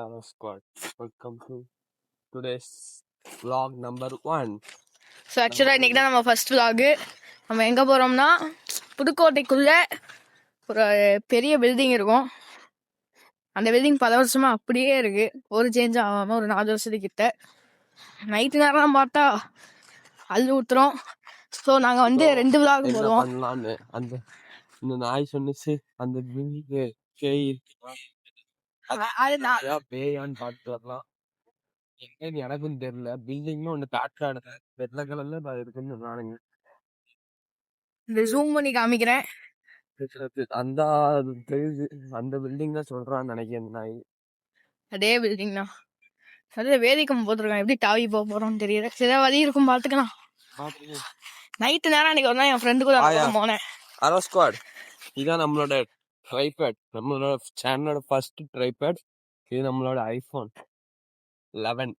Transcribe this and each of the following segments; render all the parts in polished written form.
Hello squad. Welcome to today's vlog number 1. So ஆக்சுவலாக இன்றைக்கி தான் நம்ம ஃபர்ஸ்ட் விலாகு. நம்ம எங்கே போகிறோம்னா புதுக்கோட்டைக்குள்ளே ஒரு பெரிய பில்டிங் இருக்கும். அந்த பில்டிங் 10 வருஷமாக அப்படியே இருக்குது, ஒரு சேஞ்ச் ஆகாமல். ஒரு 4 வருஷத்துக்கிட்ட நைட்டு நேரம் பார்த்தா அள்ளு ஊற்றுறோம். ஸோ நாங்கள் வந்து 2 விலாகு என்ன போடுவோம். பண்ணலான்னு அந்த இந்த நாய் சொன்னிச்சு அந்த பில்டிங் பேய் அது நான் பேயான்னு பார்த்து வரலாம். எங்கன்னு எனக்கும் தெரியல. பில்டிங்னு ஒன்று காட்டுறாங்க, வெள்ளை கலர்ல இருக்குன்னு சொன்னானுங்க. இந்த ஜூம் பண்ணி காமிக்கிறேன். அந்த தெரியுது, அந்த பில்டிங் தான் சொல்றான்னு நினைக்கிறேன் நாய். அதே பில்டிங் தான். அதே வேதிக்கம் போட்டிருக்கான். எப்படி டாவி போக போகிறோம்னு தெரியல. சில வழி இருக்கும், பார்த்துக்கலாம். நைட்டு நேரம் அன்றைக்கி ஒரு நாள் என் ஃப்ரெண்டு கூட போனேன். ஹலோ ஸ்குவாட், இதுதான் நம்மளோட ட்ரைபேட், நம்மளோட சேனலோட ஃபர்ஸ்ட் ட்ரைபேட். இது நம்மளோட ஐஃபோன் 11.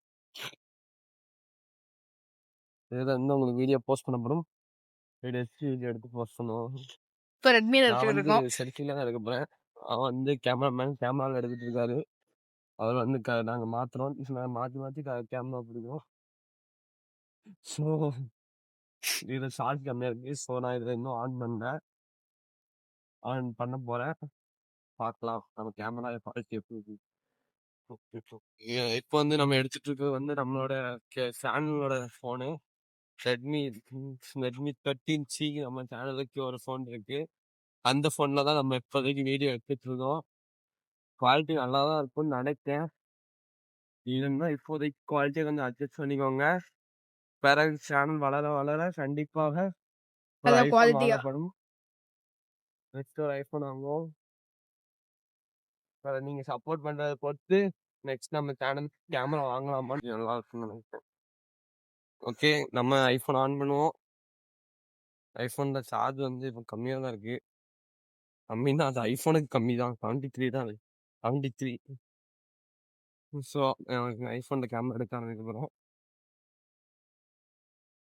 இதுதான் வந்து உங்களுக்கு வீடியோ போஸ்ட் பண்ணப்படும். வீடியோ எடுத்து போஸ்ட் பண்ணுவோம். இப்போ ரெட்மியில் நான் இருக்கோம். வந்து செல்ஃபில தான் எடுக்க போறேன். அவன் வந்து கேமராமேன் கேமராவில் எடுத்துட்டு இருக்காரு. அவர் வந்து நாங்கள் மாத்துறோம், மாற்றி மாற்றி கேமரா பிடிக்கும். ஸோ இதில் ஷார்ட் கம்மியாக இருக்கு. ஸோ நான் இதில் இன்னும் ஆன் பண்ணேன், ஆன் பண்ண போறேன். பார்க்கலாம் நம்ம கேமரா குவாலிட்டி எப்படி இருக்கு. இப்போ வந்து நம்ம எடுத்துட்டு இருக்கிறது வந்து நம்மளோட சேனலோட ஃபோனு ரெட்மி 13C. நம்ம சேனலுக்கு ஒரு ஃபோன் இருக்கு. அந்த ஃபோனில் தான் நம்ம இப்போதைக்கு வீடியோ எடுத்துட்டு இருக்கோம். குவாலிட்டி நல்லா தான் இருக்கும்னு நினைக்கிறேன். இதுன்னா இப்போதைக்கு குவாலிட்டியை கொஞ்சம் அட்ஜஸ்ட் பண்ணிக்கோங்க. பிறகு சேனல் வளர வளர கண்டிப்பாக ஒரு ஐஃபோன் வாங்கப்படும். நெக்ஸ்ட் ஒரு ஐஃபோன் வாங்குவோம். அதை நீங்கள் சப்போர்ட் பண்ணுறதை பொறுத்து நெக்ஸ்ட் நம்ம சேனல் கேமரா வாங்கலாமான்னு நல்லா இருக்குன்னு நினைக்கிறேன். ஓகே, நம்ம ஐஃபோன் ஆன் பண்ணுவோம். ஐஃபோனில் சார்ஜ் வந்து இப்போ கம்மியாக தான் இருக்குது. கம்மின்னா அது ஐஃபோனுக்கு கம்மி தான், 73 தான், 73. ஸோ ஐஃபோனில் கேமரா எடுக்க ஆரம்பிக்கிறோம்.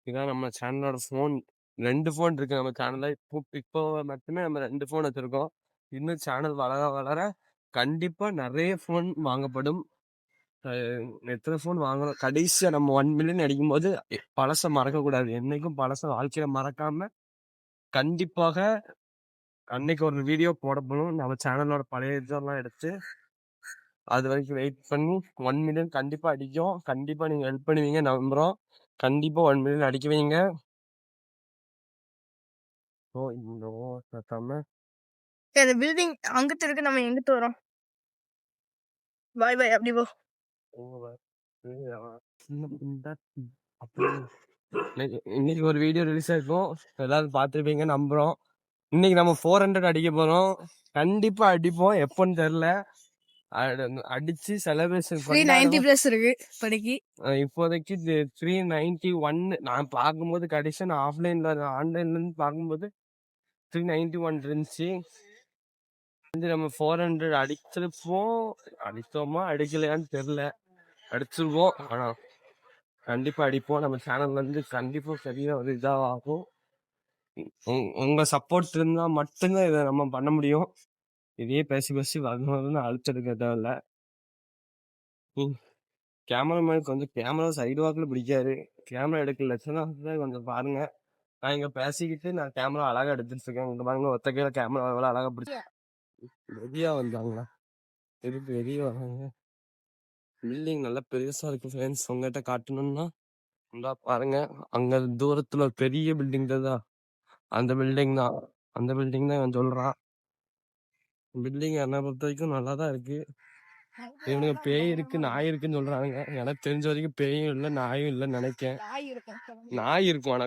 இதான் நம்ம சேனலோட ஃபோன். 2 ஃபோன் இருக்குது நம்ம சேனலில். இப்போ மட்டுமே நம்ம 2 ஃபோன் வச்சுருக்கோம். இன்னும் சேனல் வளர வளர கண்டிப்பாக நிறைய ஃபோன் வாங்கப்படும். எத்தனை ஃபோன் வாங்கணும், கடைசியாக நம்ம 1 மில்லியன் அடிக்கும்போது பழசை மறக்கக்கூடாது. என்றைக்கும் பழசை வாழ்க்கையில் மறக்காமல் கண்டிப்பாக அன்னைக்கு ஒரு வீடியோ போடப்படும். நம்ம சேனலோட பழைய இதெல்லாம் எடுத்து அது வரைக்கும் வெயிட் பண்ணி 1 மில்லியன் கண்டிப்பாக அடிக்கும். கண்டிப்பாக நீங்கள் ஹெல்ப் பண்ணுவீங்க நம்புகிறோம். கண்டிப்பாக 1 மில்லியன் அடிக்க வைங்க. ஸோ இந்த பில்டிங் அங்கிட்டு இருக்கு, நம்ம எங்கிட்டு வரோம். பாய் பாய், அப்படி போ. இன்னைக்கு ஒரு வீடியோ ரிலீஸ் ஆயிருக்கும், எல்லாரும் பார்த்துருப்பீங்க நம்புறோம். இன்னைக்கு நம்ம 400 அடிக்க போறோம். கண்டிப்பா அடிப்போம், எப்போன்னு தெரியல. அடிச்சு செலிப்ரேஷன் 390+ இருக்கு படிக்கு. இப்போதைக்கு 391. நான் பார்க்கும்போது கடைசியா நான் ஆன்லைன்ல இருந்து பார்க்கும்போது 391 இருந்துச்சு. நம்ம 400 அடித்தோமா அடிக்கலையான்னு தெரியல. அடிச்சிருவோம், ஆனா கண்டிப்பா அடிப்போம். நம்ம சேனல்ல இருந்து கண்டிப்பா சரியா ஒரு இதாகும். உங்க சப்போர்ட் இருந்தா மட்டும்தான் இதை நம்ம பண்ண முடியும். இதே பேசி பேசி வரணும்னு அழைச்செடுக்க தேவையில்ல. கேமராமேன் கொஞ்சம் கேமரா சைடு வாக்கில் பிடிக்காது. கேமரா எடுக்க லட்சணம் கொஞ்சம் பாருங்க. நான் இங்க பேசிக்கிட்டு நான் கேமரா அழகா எடுத்துட்டு இருக்கேன். இங்க பாருங்க, ஒத்த கையில கேமரா எவ்வளவு அழகா பிடிச்சி. வெளியா வந்தாங்களா? எதுக்கு வெளியே வராங்க? பில்டிங் நல்லா பெருசா இருக்கு ஃப்ரெண்ட்ஸ். உங்ககிட்ட காட்டணும்னா பாருங்க, அங்க தூரத்துல ஒரு பெரிய பில்டிங் தான். அந்த பில்டிங் தான், அந்த பில்டிங் தான் இவன் சொல்றான். பில்டிங் என்னை பொறுத்த வரைக்கும் நல்லா தான் இருக்கு. இவனுக்கு பேய் இருக்கு நாய் இருக்குன்னு சொல்றானுங்க. எனக்கு தெரிஞ்ச வரைக்கும் பேயும் இல்லை நாயும் இல்லைன்னு நினைக்கிறேன். நாய் இருக்கும், ஆனா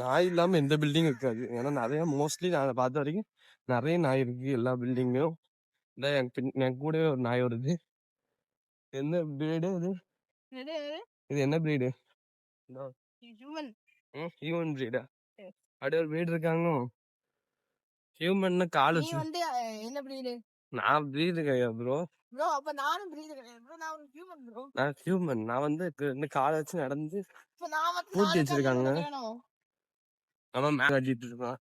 நாய் இல்லாம எந்த பில்டிங் இருக்காது. ஏன்னா நிறைய மோஸ்ட்லி நான் பார்த்த வரைக்கும் நிறைய நாய் இருக்கு எல்லா பில்டிங்லயும். இல்லை என் கூடவே ஒரு நாய் வருது. என்ன பிரீடு இது? இது என்ன பிரீடு? ஹியூமன் பிரீடா? அப்படியே ஒரு பிரீடு இருக்காங்க. ஹியூமன் கால் வச்சு என்ன பிரீடு? நான் பிரீடு கிடையாது ப்ரோ. ப்ரோ அப்ப நானும் பிரீடு கிடையாது ப்ரோ, நான் ஒரு ஹியூமன் ப்ரோ. நான் ஹியூமன். நான் வந்து காலை வச்சு நடந்து இப்ப நான் வந்து பூட்டி வச்சிருக்காங்க. அவன் மேல கட்டிட்டு இருக்கான்.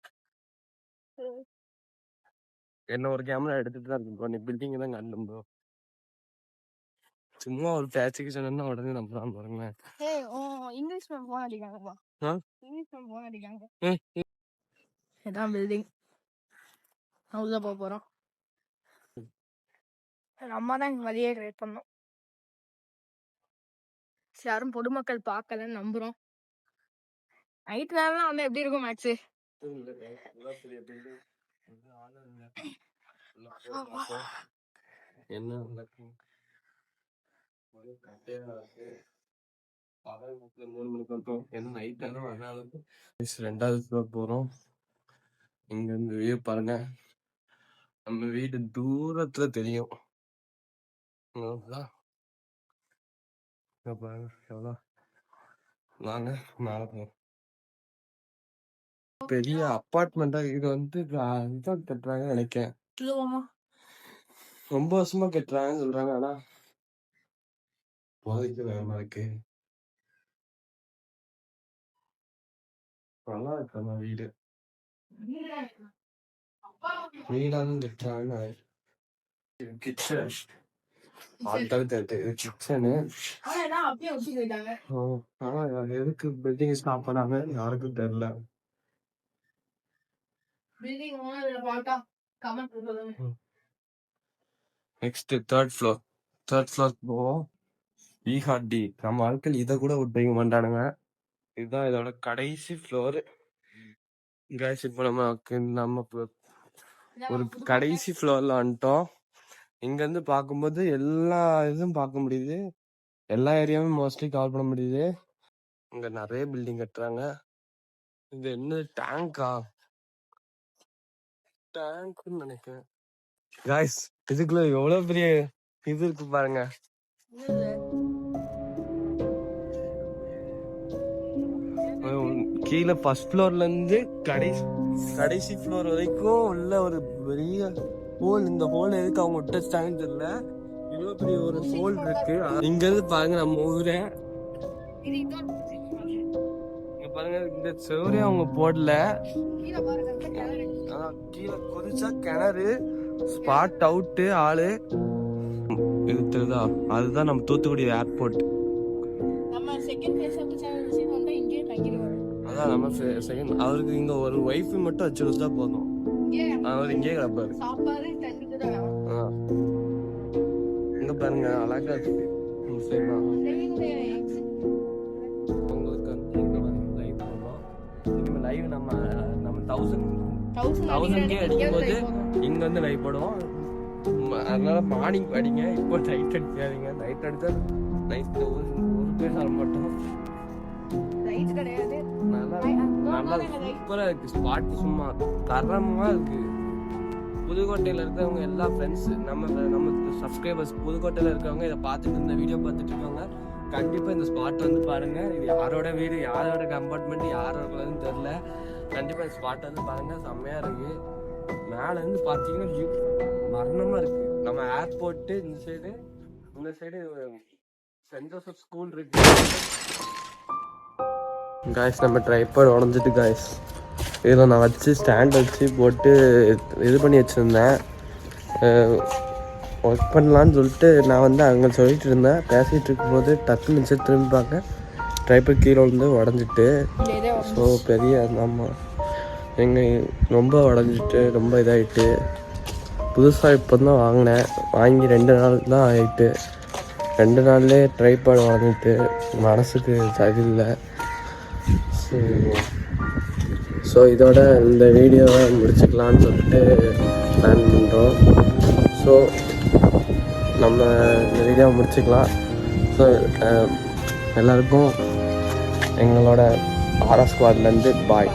என்ன ஒரு கேமரா எடுத்துட்டு தான் இருக்கு ப்ரோ. நீ பில்டிங் தான் கண்டோம் ப்ரோ. சும்மா ஒரு பேச்சுக்கு சொன்னா உடனே நம்பலாம் பாருங்களேன். ஏய் இங்கிலீஷ் மேம் போன் அடிக்காங்கப்பா. இங்கிலீஷ் மேம் போன் அடிக்காங்க. இதான் பில்டிங். உள்ள போக போறோம். அம்மா தான் இங்க வழியே கிரியேட் பண்ணோம். யாரும் பொதுமக்கள் பார்க்கலன்னு நம்புறோம். நைட் நேரம் வந்து எப்படி இருக்கும் மேக்ஸு? என்ன ரெண்டாவது ஃப்ளோர் போறோம். இங்க இருந்து வியூ பாருங்க. நம்ம வீடு தூரத்துல தெரியும். எவ்வளோ நாங்க மேல போறோம். பெரிய அப்பார்ட்மெண்டா இது வந்து இதான் கட்டுறாங்கன்னு நினைக்கிறேன். ரொம்ப வருஷமா கட்டுறாங்கன்னு சொல்றாங்க. ஆனா போதைக்கு வேகமா இருக்கு. நல்லா இருக்கு வீடு. வீடான்னு கட்டுறாங்க. Kitchen kitchen. ஆனா எதுக்கு பில்டிங் ஸ்டாப் பண்ணாங்க யாருக்கும் தெரியல. நெக்ஸ்ட் தேர்ட் ஃப்ளோர் போவோம். ஈஹாடி நம்ம ஆட்கள் இதை கூட விட்டு மாட்டானுங்க. இதுதான் இதோட கடைசி ஃப்ளோரு. கேஸ் இப்போ நம்ம ஒரு கடைசி ஃப்ளோர்ல வந்துட்டோம். இங்க இருந்து பார்க்கும்போது எல்லா இதுவும் பார்க்க முடியுது. எல்லா ஏரியாவும் மோஸ்ட்லி கவர் பண்ண முடியுது. இங்க நிறைய பில்டிங் கட்டுறாங்க. இது என்ன டேங்கா? டேங்க்னு நினைக்கிறேன். காய்ஸ் இதுக்குள்ள எவ்வளவு பெரிய இது இருக்கு பாருங்க. கீழே ஃபர்ஸ்ட் ஃப்ளோர்ல இருந்து கடைசி ஃப்ளோர் வரைக்கும் உள்ள ஒரு பெரிய ஹோல். இந்த ஹோல் எதுக்கு அவங்க விட்டு வச்சிட்டாங்கன்னு தெரியல. இவ்வளவு பெரிய ஒரு ஹோல் இருக்கு. இங்க இருந்து பாருங்க நம்ம ஊரே. இங்க பாருங்க இந்த செவரே அவங்க போடல. கீழே குதிச்சா கிணறு, ஸ்பாட் அவுட்டு ஆளு. இது தெரியுதா? அதுதான் நம்ம தூத்துக்குடி ஏர்போர்ட். அதான் நம்ம செகண்ட். அவருக்கு இங்க ஒரு ஒய்ஃபை மட்டும் வச்சு வச்சா போதும். அவர் இங்கே கிடப்பாரு. இங்க பாருங்க அழகா இருக்கு. உங்களுக்கு வந்து லைவ் பண்ணுவோம். லைவ் நம்ம 1000K அடிக்கும்போது இங்க வந்து லைவ் போடுவோம். அதனால மார்னிங் அடிங்க. இப்போ நைட் அடிக்காதீங்க. நைட் அடிச்சா நைட் ஒரு பேர் வர மாட்டோம். நல்லா சூப்பரா இருக்கு. ஸ்பாட் சும்மா தரமா இருக்கு. புதுக்கோட்டையில இருக்கிறவங்க எல்லா ஃப்ரெண்ட்ஸ் நம்ம சப்ஸ்கிரைபர்ஸ் புதுக்கோட்டையில இருக்கவங்க இதை பார்த்துட்டு இந்த வீடியோ பார்த்துட்டு இருக்காங்க. கண்டிப்பா இந்த ஸ்பாட் வந்து பாருங்க. இது யாரோட வீடு, யாரோட கம்பார்ட்மெண்ட், யாரோட தெரியல. கண்டிப்பா இந்த ஸ்பாட் வந்து பாருங்க. செம்மையா இருக்கு. மேல இருந்து பாத்தீங்கன்னா மரணமா இருக்கு. நம்ம ஏர்போர்ட் இந்த சைடு சென்ட் ஜோசப் ஸ்கூல் இருக்கு. காய்ஸ் நம்ம ட்ரைபாட் உடஞ்சிட்டு காய்ஸ். இதில் நான் வச்சு ஸ்டாண்ட் வச்சு போட்டு இது பண்ணி வச்சுருந்தேன். ஒர்க் பண்ணலான்னு சொல்லிட்டு நான் வந்து அங்கே சொல்லிட்டு இருந்தேன். பேசிகிட்டு இருக்கும்போது டக்கு நிமிஷம் திரும்பி பார்க்க ட்ரைபாட் கீழே வந்து உடஞ்சிட்டு. ஸோ பெரிய நம்ம எங்கள் ரொம்ப உடஞ்சிட்டு ரொம்ப இதாகிட்டு. புதுசாக இப்போ தான் வாங்கினேன். வாங்கி 2 நாள் தான் ஆகிட்டு. 2 நாள்லேயே ட்ரைபாட் உடஞ்சிட்டு மனசுக்கு சரியில்லை. ஸோ இதோட இந்த வீடியோவை முடிச்சுக்கலான்னு சொல்லிட்டு பிளான் பண்ணுறோம். ஸோ நம்ம இந்த வீடியோவை முடிச்சுக்கலாம். ஸோ எல்லாருக்கும் எங்களோட ஆர்ஆர் ஸ்குவாட்லேருந்து பாய்.